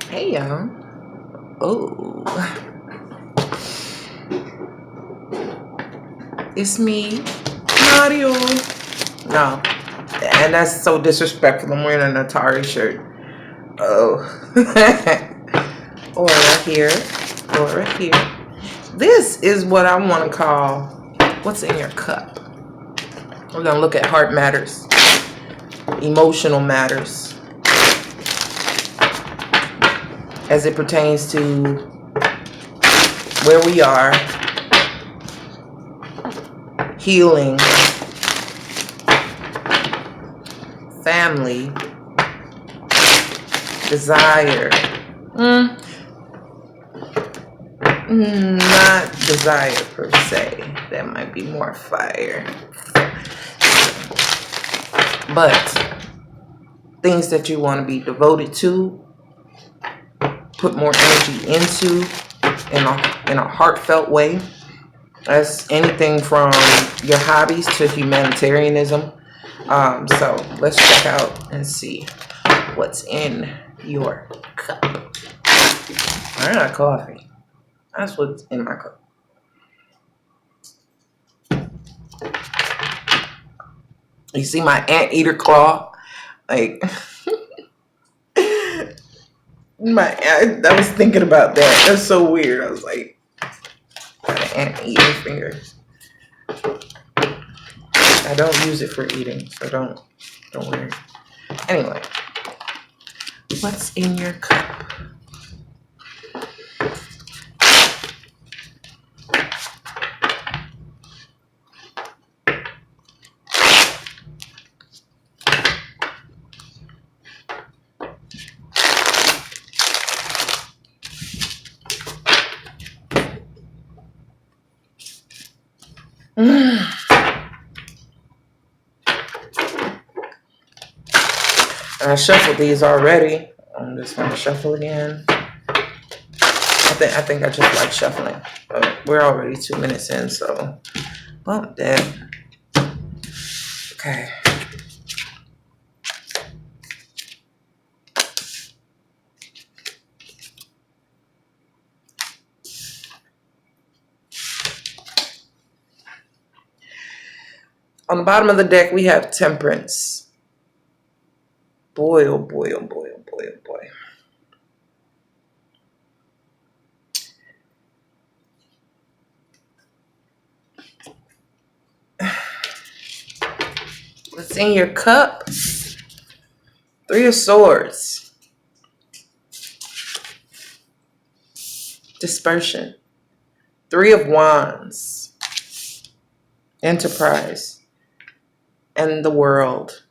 Hey y'all. Oh, it's me, Mario. No, and that's so disrespectful. I'm wearing an Atari shirt. Oh, Aura here, Aura here. This is what I want to call what's in your cup. We're gonna look at heart matters, emotional matters, as it pertains to where we are, healing, family, desire. Not desire per se. That might be more fire. But things that you want to be devoted to, put more energy into in a heartfelt way. That's anything from your hobbies to humanitarianism. So let's check out and see what's in your cup. I got coffee. That's what's in my cup. You see my anteater claw? Like, I was thinking about that. That's so weird. I was like, got an anteater fingers. I don't use it for eating, so don't worry. Anyway, what's in your cup? I shuffled these already. I'm just gonna shuffle again. I think I just like shuffling, but we're already 2 minutes in, so bump that. Okay. On the bottom of the deck, we have Temperance. Boy, oh boy, oh boy, oh boy, oh boy. What's in your cup? Three of Swords. Dispersion. Three of Wands. Enterprise. And the world.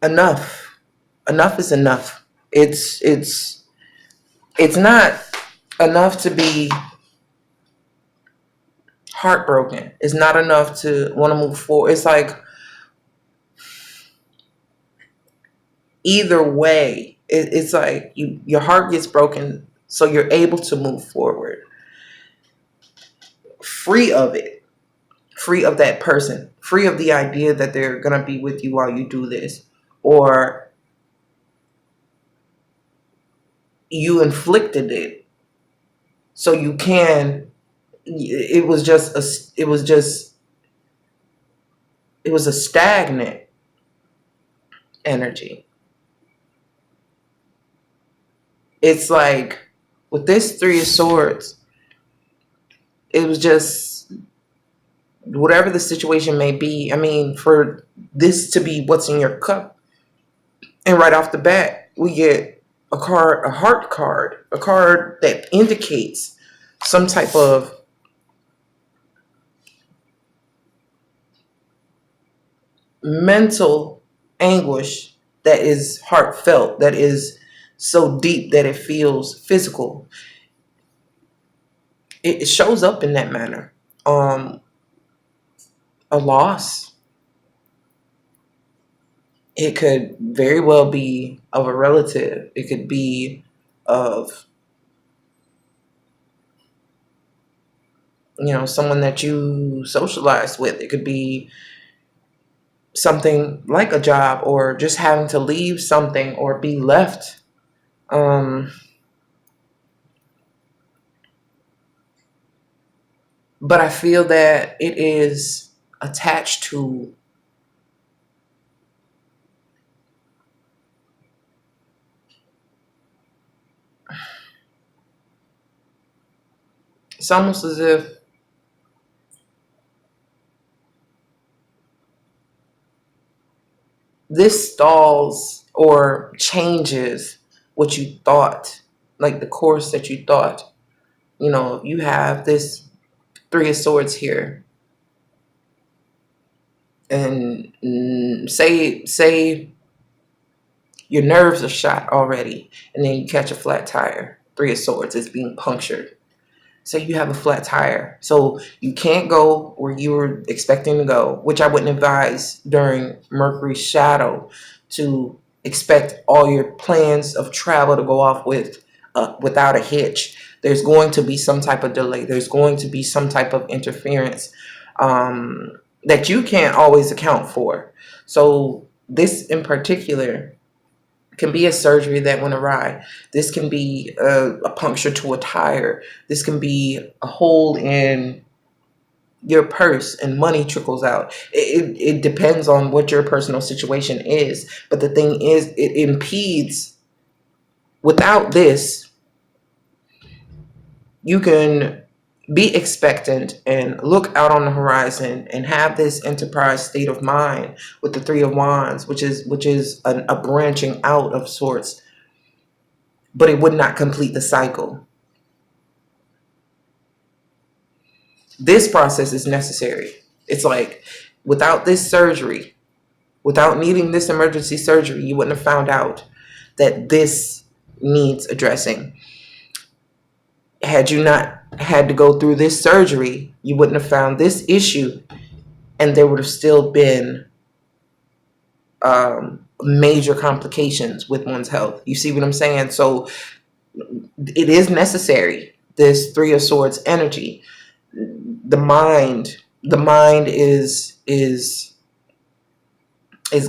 Enough. Enough is enough. It's not enough to be heartbroken. It's not enough to want to move forward. It's like either way, it's like your heart gets broken, so you're able to move forward, free of it, free of that person, free of the idea that they're gonna be with you while you do this, or you inflicted it, so you can. It was just it was a stagnant energy. It's like with this Three of Swords, it was just whatever the situation may be. I mean, for this to be what's in your cup, and right off the bat, we get a card, a heart card, a card that indicates some type of mental anguish that is heartfelt, that is so deep that it feels physical. It shows up in that manner. A loss. It could very well be of a relative. It could be of someone that you socialized with. It could be something like a job, or just having to leave something or be left. Um, but I feel that it is attached to, it's almost as if this stalls or changes what you thought, like the course that you thought. You know, you have this Three of Swords here, and say your nerves are shot already, and then you catch a flat tire. Three of Swords is being punctured. Say you have a flat tire, so you can't go where you were expecting to go, which I wouldn't advise during Mercury's shadow, to expect all your plans of travel to go off without a hitch. There's going to be some type of delay. There's going to be some type of interference that you can't always account for. So this in particular can be a surgery that went awry. This can be a puncture to a tire. This can be a hole in your purse and money trickles out. It depends on what your personal situation is. But the thing is, it impedes. Without this, you can be expectant and look out on the horizon and have this enterprise state of mind with the Three of Wands, which is a branching out of sorts, but it would not complete the cycle. This process is necessary. It's like, without this surgery, without needing this emergency surgery, you wouldn't have found out that this needs addressing. Had you not had to go through this surgery, you wouldn't have found this issue, and there would have still been major complications with one's health. You see what I'm saying? So it is necessary, this Three of Swords energy. The mind is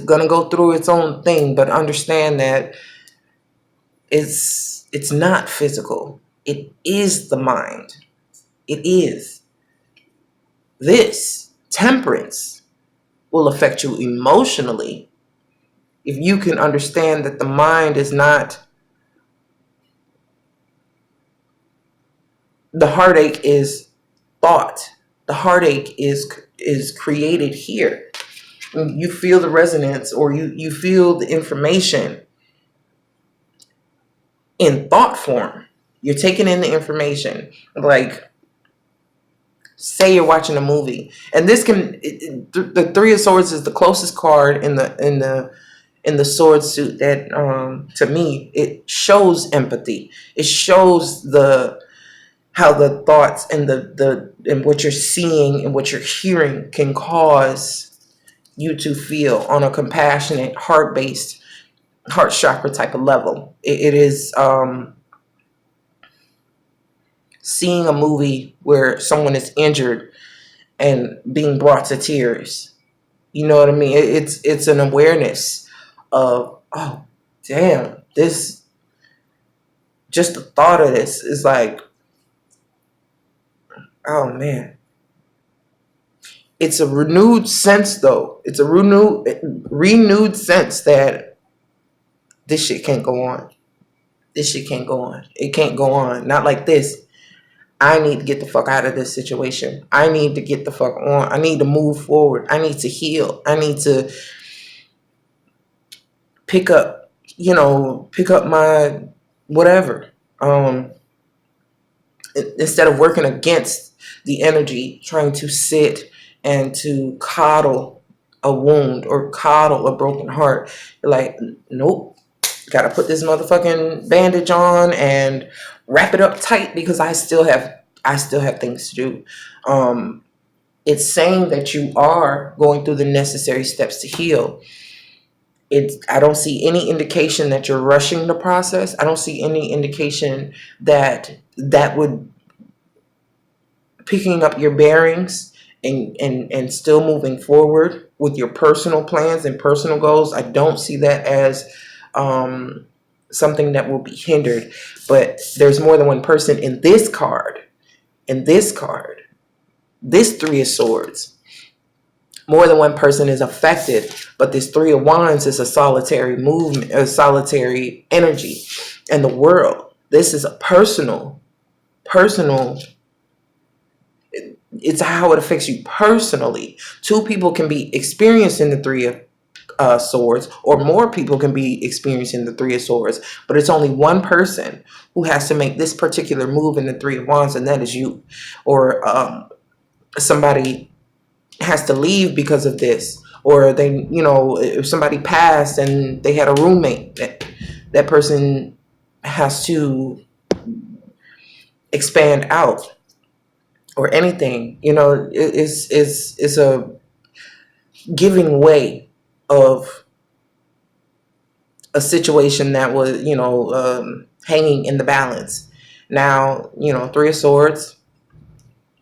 gonna go through its own thing, but understand that it's not physical. It is the mind. It is. This temperance will affect you emotionally if you can understand that the mind is not, the heartache is thought. The heartache is created here. When you feel the resonance, or you feel the information in thought form. You're taking in the information. Like, say you're watching a movie, and this can the Three of Swords is the closest card in the sword suit that, to me, it shows empathy. It shows the how the thoughts and the and what you're seeing and what you're hearing can cause you to feel on a compassionate, heart-based, heart chakra type of level. It is seeing a movie where someone is injured and being brought to tears. You know what I mean? It's an awareness of, oh, damn, this, just the thought of this is like, oh man. It's a renewed sense, though. It's a renewed sense that this shit can't go on. This shit can't go on. It can't go on. Not like this. I need to get the fuck out of this situation. I need to get the fuck on. I need to move forward. I need to heal. I need to pick up, pick up my whatever. Instead of working against the energy, trying to sit and to coddle a wound or coddle a broken heart. You're like, nope, gotta put this motherfucking bandage on and wrap it up tight, because I still have things to do. It's saying that you are going through the necessary steps to heal. I don't see any indication that you're rushing the process. I don't see any indication that would, picking up your bearings and still moving forward. with your personal plans and personal goals. I don't see that as something that will be hindered. But there's more than one person in this card. In this card, this Three of Swords, more than one person is affected, but this Three of Wands is a solitary movement, a solitary energy in the world. This is a personal, it's how it affects you personally. Two people can be experiencing the Three of Swords, or more people can be experiencing the Three of Swords, but it's only one person who has to make this particular move in the Three of Wands, and that is you. Or somebody has to leave because of this, or they, if somebody passed and they had a roommate, that person has to expand out, or anything. It's a giving way of a situation that was, hanging in the balance. Now, Three of Swords,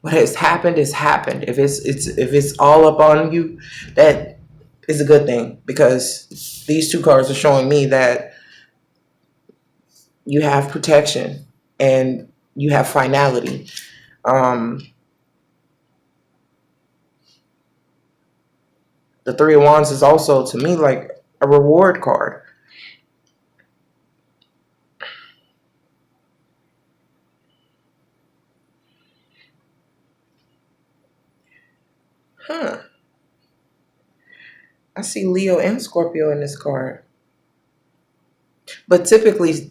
what has happened is happened. If it's all up on you, that is a good thing, because these two cards are showing me that you have protection and you have finality. The Three of Wands is also, to me, like a reward card. Huh. I see Leo and Scorpio in this card. But typically,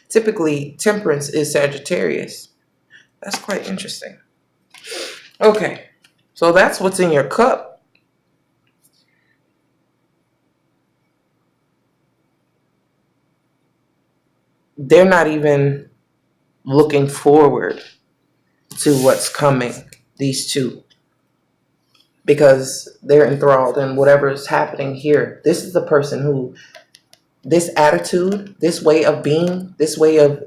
typically Temperance is Sagittarius. That's quite interesting. Okay, so that's what's in your cup. They're not even looking forward to what's coming, these two, because they're enthralled in whatever is happening here. This is the person who, this attitude, this way of being, this way of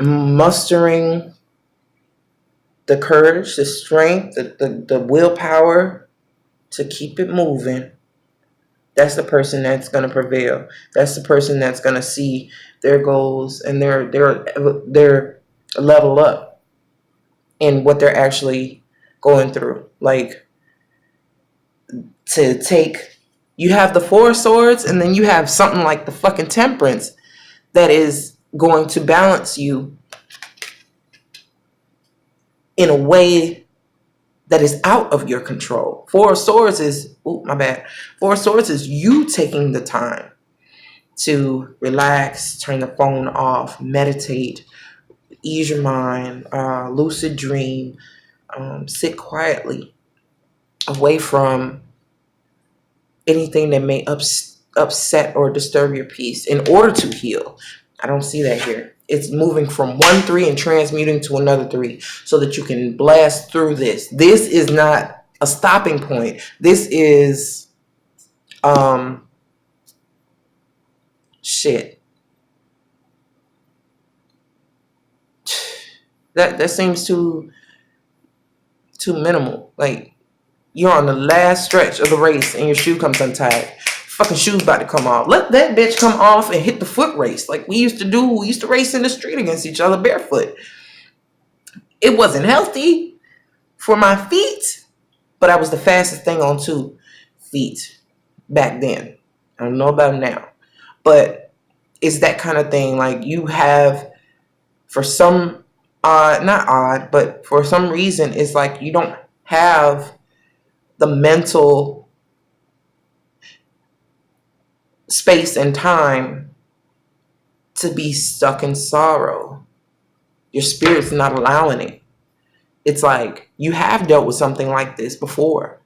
mustering the courage, the strength, the willpower to keep it moving. That's the person that's going to prevail. That's the person that's going to see their goals and their level up in what they're actually going through. Like, to take, you have the Four of Swords, and then you have something like the fucking Temperance that is going to balance you in a way that is out of your control. Four of Swords is, Four of Swords is you taking the time to relax, turn the phone off, meditate, ease your mind, lucid dream, sit quietly away from anything that may upset or disturb your peace in order to heal. I don't see that here. It's moving from one three and transmuting to another three so that you can blast through this. This is not a stopping point. This is shit. That seems too minimal. Like, you're on the last stretch of the race and your shoe comes untied. Fucking shoe's about to come off. Let that bitch come off and hit the foot race like we used to do. We used to race in the street against each other barefoot. It wasn't healthy for my feet, but I was the fastest thing on 2 feet back then. I don't know about now, but it's that kind of thing. Like, you have, for some not odd, but for some reason, it's like you don't have the mental space and time to be stuck in sorrow. Your spirit's not allowing it. It's like you have dealt with something like this before,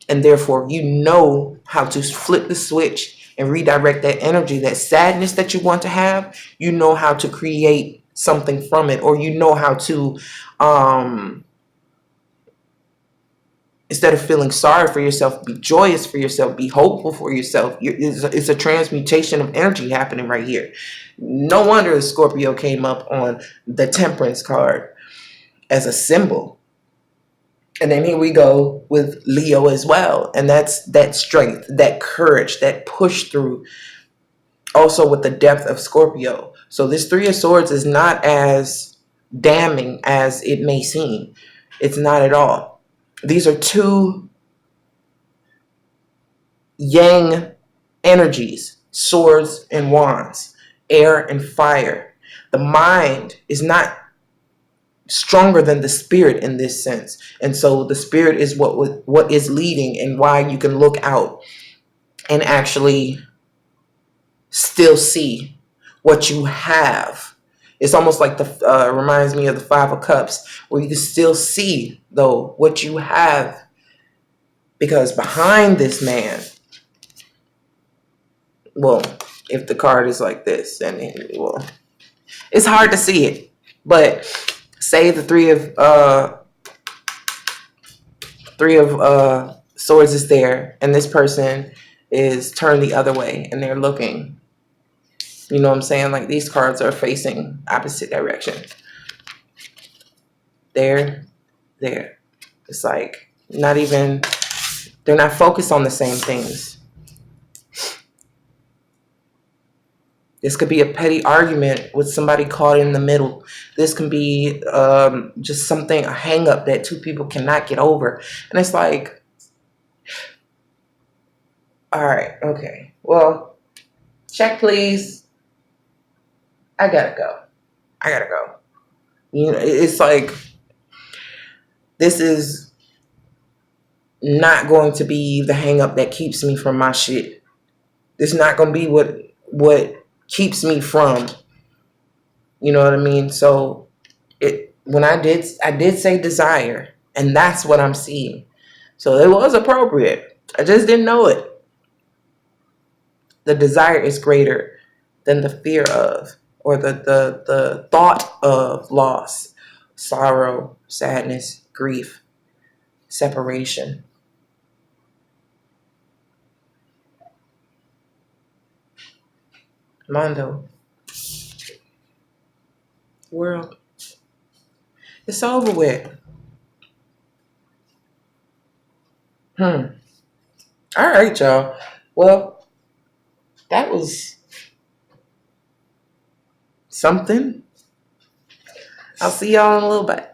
and therefore you know how to flip the switch and redirect that energy, that sadness that you want to have. You know how to create something from it, or you know how to instead of feeling sorry for yourself, be joyous for yourself, be hopeful for yourself. It's a transmutation of energy happening right here. No wonder the Scorpio came up on the Temperance card. as a symbol. And then here we go with Leo as well. And that's that strength, that courage, that push through. Also with the depth of Scorpio. So this Three of Swords is not as damning as it may seem. It's not at all. These are two yang energies, swords and wands, air and fire. The mind is not stronger than the spirit in this sense. And so the spirit is what is leading, and why you can look out and actually still see what you have. It's almost like reminds me of the Five of Cups, where you can still see though what you have, because behind this man, well, if the card is like this, then well, it's hard to see it. But say the three of swords is there, and this person is turned the other way, and they're looking. You know what I'm saying? Like, these cards are facing opposite direction. There. It's like not even, they're not focused on the same things. This could be a petty argument with somebody caught in the middle. This can be just something, a hang up that two people cannot get over. And it's like, all right, okay, well, check please. I gotta go. You know, it's like, this is not going to be the hang up that keeps me from my shit. This is not going to be what keeps me from, you know what I mean? So when I did say desire, and that's what I'm seeing. So it was appropriate. I just didn't know it. The desire is greater than the fear of, or the thought of loss, sorrow, sadness, grief, separation. Mondo, world, it's over with. All right, y'all. Well, that was something. I'll see y'all in a little bit.